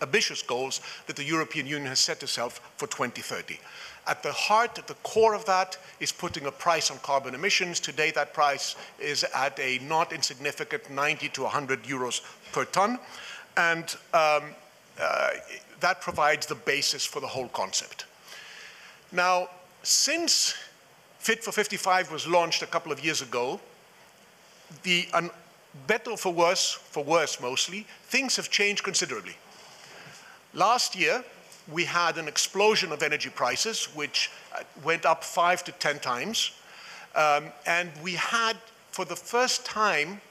ambitious goals that the European Union has set itself for 2030. At the heart, at the core of that, is putting a price on carbon emissions. Today, that price is at a not insignificant 90 to 100 euros per ton. And that provides the basis for the whole concept. Now, since Fit for 55 was launched a couple of years ago, better for worse mostly, things have changed considerably. Last year, we had an explosion of energy prices, which went up 5 to 10 times. And we had, for the first time,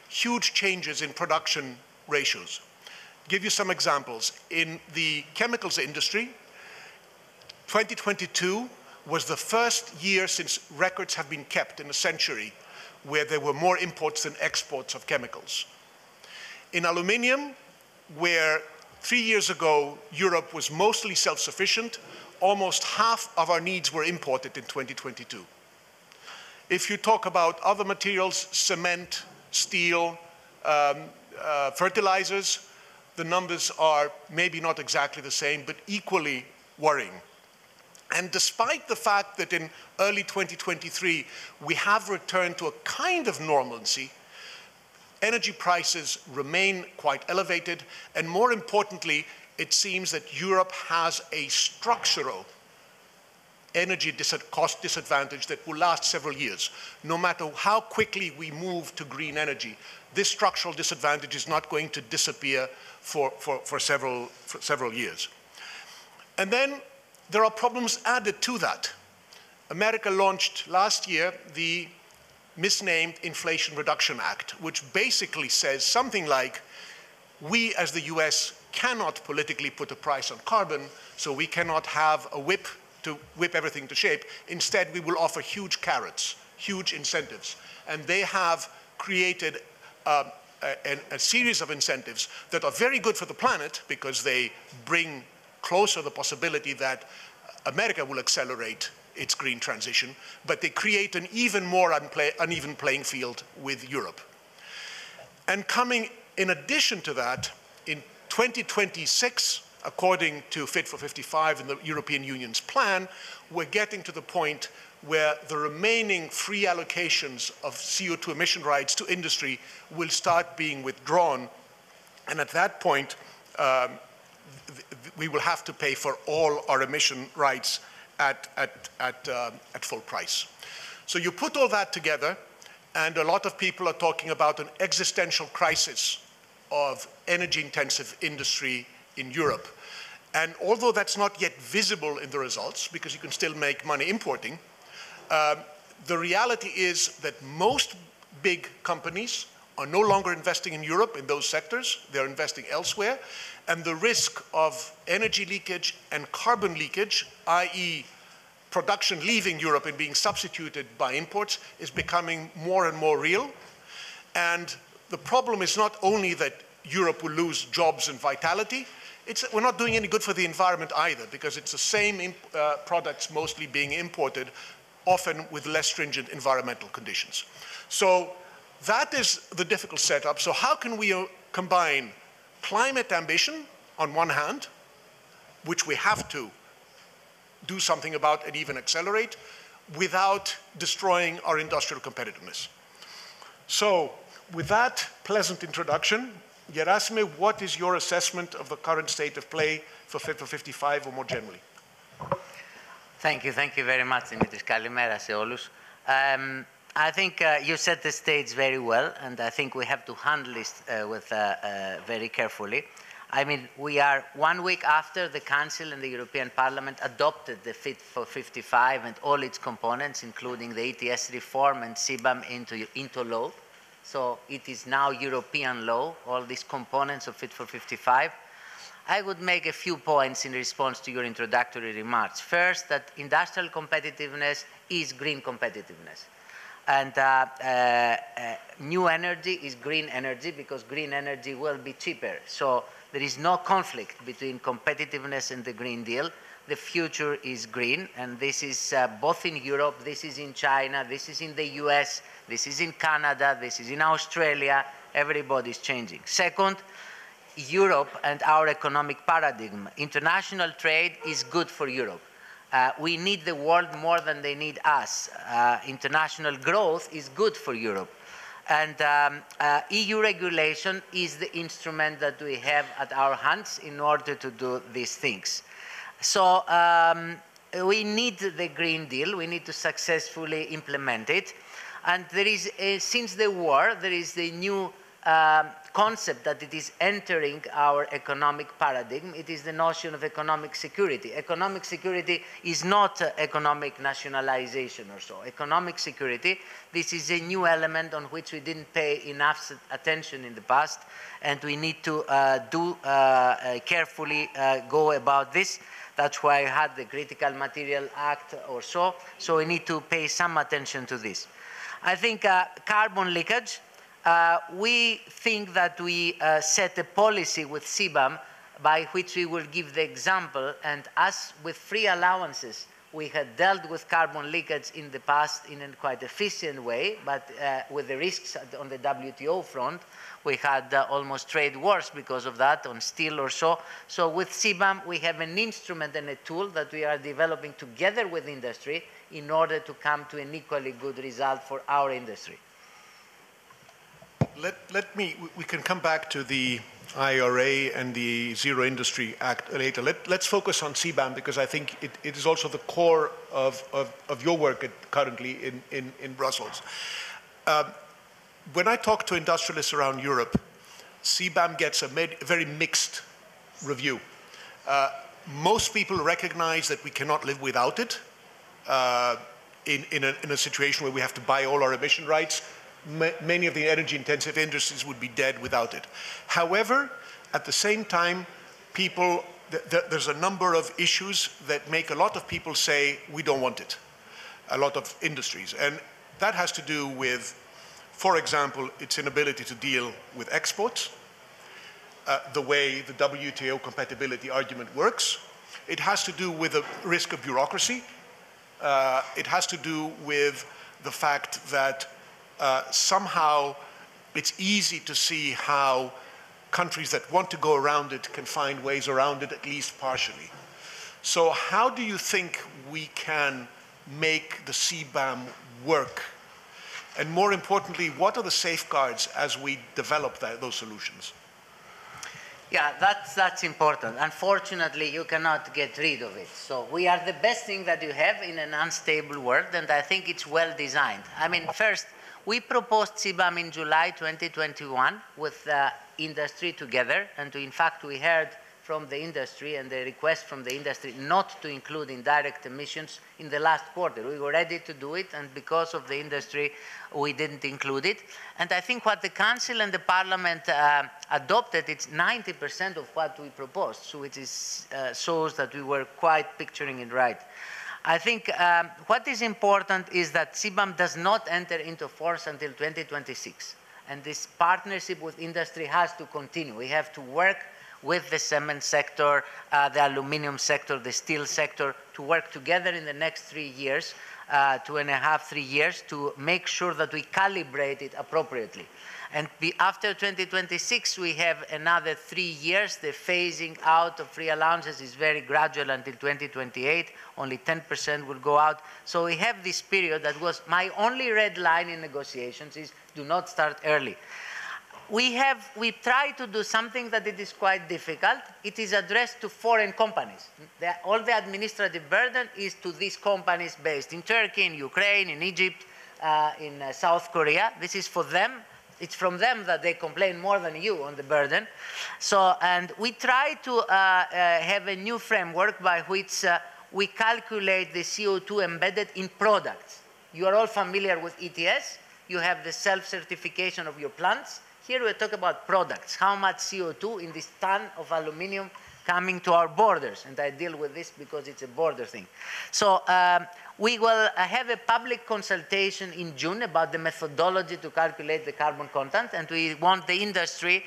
huge changes in production ratios. Give you some examples. In the chemicals industry, 2022 was the first year since records have been kept in a century where there were more imports than exports of chemicals. In aluminium, where 3 years ago Europe was mostly self-sufficient, almost half of our needs were imported in 2022. If you talk about other materials, cement, steel, fertilizers, the numbers are maybe not exactly the same, but equally worrying. And despite the fact that in early 2023, we have returned to a kind of normalcy, energy prices remain quite elevated, and more importantly, it seems that Europe has a structural energy cost disadvantage that will last several years. No matter how quickly we move to green energy, this structural disadvantage is not going to disappear for several years. And then there are problems added to that. America launched last year the misnamed Inflation Reduction Act, which basically says something like, we as the US cannot politically put a price on carbon, so we cannot have a whip to whip everything to shape. Instead, we will offer huge carrots, huge incentives. And they have created a series of incentives that are very good for the planet because they bring closer the possibility that America will accelerate its green transition, but they create an even more uneven playing field with Europe. And coming in addition to that, in 2026, according to Fit for 55 and the European Union's plan, we're getting to the point where the remaining free allocations of CO2 emission rights to industry will start being withdrawn. And at that point, we will have to pay for all our emission rights at full price. So you put all that together, and a lot of people are talking about an existential crisis of energy-intensive industry in Europe. And although that's not yet visible in the results, because you can still make money importing, the reality is that most big companies are no longer investing in Europe in those sectors. They're investing elsewhere. And the risk of energy leakage and carbon leakage, i.e. production leaving Europe and being substituted by imports, is becoming more and more real. And the problem is not only that Europe will lose jobs and vitality, we're not doing any good for the environment either, because it's the same products mostly being imported, often with less stringent environmental conditions. So that is the difficult setup. So how can we combine climate ambition on one hand, which we have to do something about and even accelerate, without destroying our industrial competitiveness? So with that pleasant introduction, Gerasimé, what is your assessment of the current state of play for Fit for 55 or more generally? Thank you very much, Dimitris. Kalimera se όλους. I think you set the stage very well, and I think we have to handle this very carefully. I mean, we are 1 week after the Council and the European Parliament adopted the Fit for 55 and all its components, including the ETS reform and CBAM into law. So it is now European law, all these components of Fit for 55. I would make a few points in response to your introductory remarks. First, that industrial competitiveness is green competitiveness. And new energy is green energy, because green energy will be cheaper. So there is no conflict between competitiveness and the Green Deal. The future is green, and this is both in Europe, this is in China, this is in the US, this is in Canada, this is in Australia. Everybody's changing. Second, Europe and our economic paradigm. International trade is good for Europe. We need the world more than they need us. International growth is good for Europe. And EU regulation is the instrument that we have at our hands in order to do these things. So we need the Green Deal. We need to successfully implement it. And there is, since the war, there is the new concept that it is entering our economic paradigm. It is the notion of economic security. Economic security is not economic nationalization or so. Economic security, this is a new element on which we didn't pay enough attention in the past, and we need to carefully go about this. That's why I had the Critical Material Act or so. So we need to pay some attention to this. I think carbon leakage, we think that we set a policy with CBAM by which we will give the example, and as with free allowances, we had dealt with carbon leakage in the past in a quite efficient way, but with the risks on the WTO front, we had almost trade wars because of that on steel or so. So with CBAM, we have an instrument and a tool that we are developing together with industry in order to come to an equally good result for our industry. We can come back to the IRA and the Zero Industry Act later. Let's focus on CBAM, because I think it is also the core of your work currently in Brussels. When I talk to industrialists around Europe, CBAM gets a very mixed review. Most people recognize that we cannot live without it in a situation where we have to buy all our emission rights. Many of the energy-intensive industries would be dead without it. However, at the same time, there's a number of issues that make a lot of people say, we don't want it, a lot of industries. And that has to do with, for example, its inability to deal with exports, the way the WTO compatibility argument works. It has to do with the risk of bureaucracy. It has to do with the fact that somehow it's easy to see how countries that want to go around it can find ways around it, at least partially. So how do you think we can make the CBAM work? And more importantly, what are the safeguards as we develop those solutions? Yeah, that's important. Unfortunately, you cannot get rid of it. So we are the best thing that you have in an unstable world, and I think it's well designed. I mean, first, we proposed CBAM in July 2021 with industry together, and in fact we heard from the industry and the request from the industry not to include indirect emissions in the last quarter. We were ready to do it, and because of the industry we didn't include it. And I think what the Council and the Parliament adopted, it's 90% of what we proposed, so it is, shows that we were quite picturing it right. I think what is important is that CBAM does not enter into force until 2026. And this partnership with industry has to continue. We have to work with the cement sector, the aluminum sector, the steel sector, to work together in the next 3 years, 2.5, 3 years, to make sure that we calibrate it appropriately. And after 2026, we have another 3 years. The phasing out of free allowances is very gradual until 2028. Only 10% will go out. So we have this period that was my only red line in negotiations is do not start early. We try to do something that it is quite difficult. It is addressed to foreign companies. All the administrative burden is to these companies based in Turkey, in Ukraine, in Egypt, in South Korea. This is for them. It's from them that they complain more than you on the burden. So, and we try to have a new framework by which we calculate the CO2 embedded in products. You are all familiar with ETS. You have the self-certification of your plants. Here we talk about products. How much CO2 in this ton of aluminum coming to our borders? And I deal with this because it's a border thing. So we will have a public consultation in June about the methodology to calculate the carbon content, and we want the industry,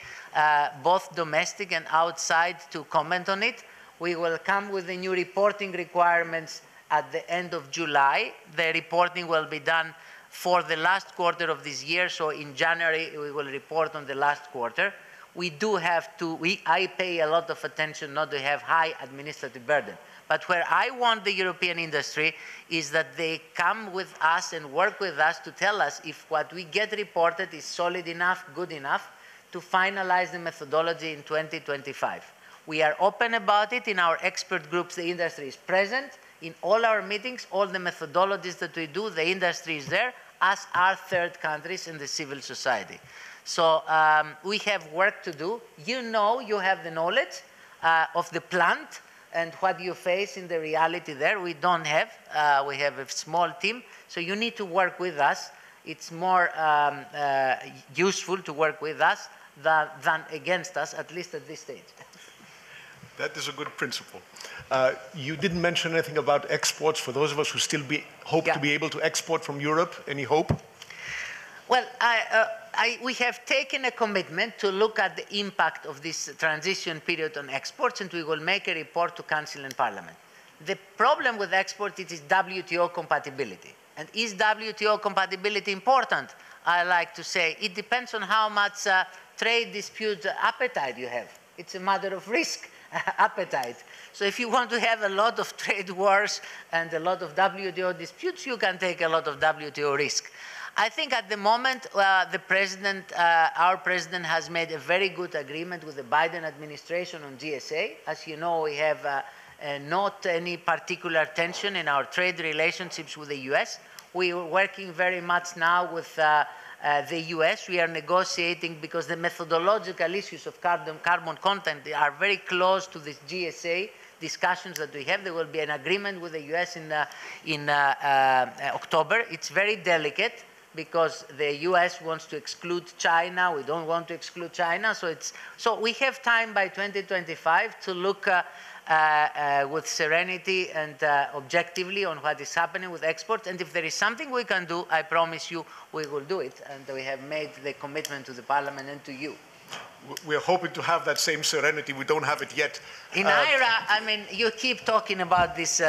both domestic and outside, to comment on it. We will come with the new reporting requirements at the end of July. The reporting will be done for the last quarter of this year, so in January we will report on the last quarter. we do have to, I pay a lot of attention not to have high administrative burden. But where I want the European industry is that they come with us and work with us to tell us if what we get reported is solid enough, good enough, to finalize the methodology in 2025. We are open about it in our expert groups. The industry is present in all our meetings, all the methodologies that we do, the industry is there, as are third countries and the civil society. So we have work to do. You know, you have the knowledge of the plant and what you face in the reality there. We don't have. We have a small team, so you need to work with us. It's more useful to work with us than against us, at least at this stage. That is a good principle. You didn't mention anything about exports. For those of us who still hope to be able to export from Europe, any hope? Well, we have taken a commitment to look at the impact of this transition period on exports, and we will make a report to Council and Parliament. The problem with exports is WTO compatibility. And is WTO compatibility important? I like to say it depends on how much trade dispute appetite you have. It's a matter of risk appetite. So if you want to have a lot of trade wars and a lot of WTO disputes, you can take a lot of WTO risk. I think at the moment, our president has made a very good agreement with the Biden administration on GSA. As you know, we have not any particular tension in our trade relationships with the US. We are working very much now with the US. We are negotiating because the methodological issues of carbon content are very close to this GSA discussions that we have. There will be an agreement with the US in October. It's very delicate because the US wants to exclude China. We don't want to exclude China. So we have time by 2025 to look with serenity and objectively on what is happening with exports. And if there is something we can do, I promise you we will do it. And we have made the commitment to the Parliament and to you. We're hoping to have that same serenity. We don't have it yet. In IRA, I mean, you keep talking about these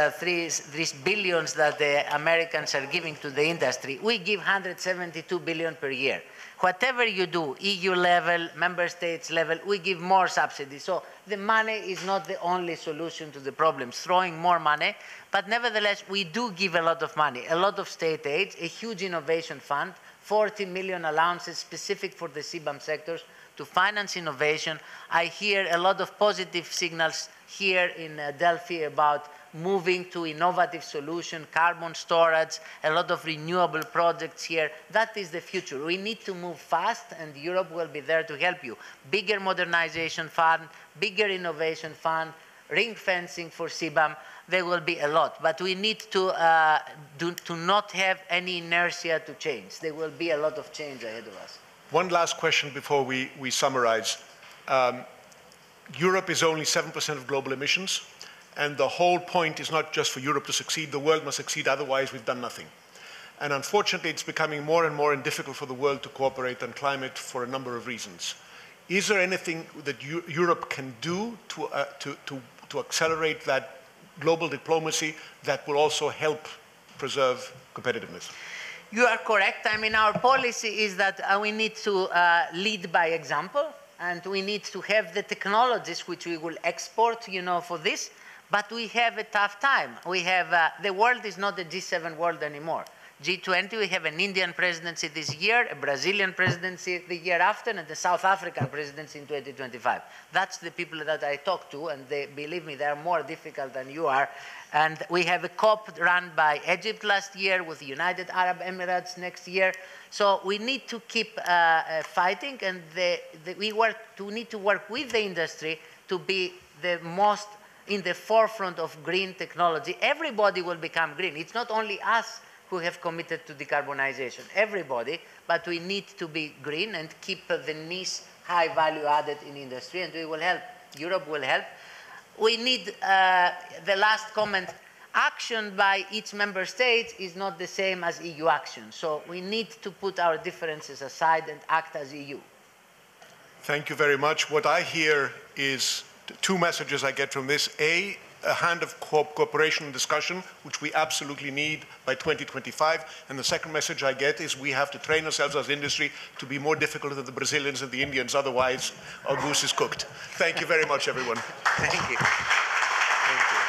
billions that the Americans are giving to the industry. We give 172 billion per year. Whatever you do, EU level, member states level, we give more subsidies. So the money is not the only solution to the problems, throwing more money. But nevertheless, we do give a lot of money, a lot of state aid, a huge innovation fund, 40 million allowances specific for the CBAM sectors to finance innovation. I hear a lot of positive signals here in Delphi about moving to innovative solutions, carbon storage, a lot of renewable projects here. That is the future. We need to move fast, and Europe will be there to help you. Bigger modernization fund, bigger innovation fund, ring fencing for CBAM. There will be a lot, but we need to not have any inertia to change. There will be a lot of change ahead of us. One last question before we summarize. Europe is only 7% of global emissions, and the whole point is not just for Europe to succeed, the world must succeed, otherwise we've done nothing. And unfortunately, it's becoming more and more difficult for the world to cooperate on climate for a number of reasons. Is there anything that Europe can do to accelerate that global diplomacy that will also help preserve competitiveness? You are correct. I mean, our policy is that we need to lead by example, and we need to have the technologies which we will export, you know, for this. But we have a tough time. We have, the world is not a G7 world anymore. G20, we have an Indian presidency this year, a Brazilian presidency the year after, and the South African presidency in 2025. That's the people that I talk to, and they, believe me, they are more difficult than you are. And we have a COP run by Egypt last year, with the United Arab Emirates next year. So we need to keep fighting, and we need to work with the industry to be the most in the forefront of green technology. Everybody will become green. It's not only us who have committed to decarbonization, everybody, but we need to be green and keep the niche high value added in industry, and we will help. Europe will help. We need, the last comment, action by each member state is not the same as EU action. So we need to put our differences aside and act as EU. Thank you very much. What I hear is two messages I get from this. A, a hand of cooperation and discussion, which we absolutely need by 2025. And the second message I get is we have to train ourselves as industry to be more difficult than the Brazilians and the Indians, otherwise our goose is cooked. Thank you very much, everyone. Thank you. Thank you.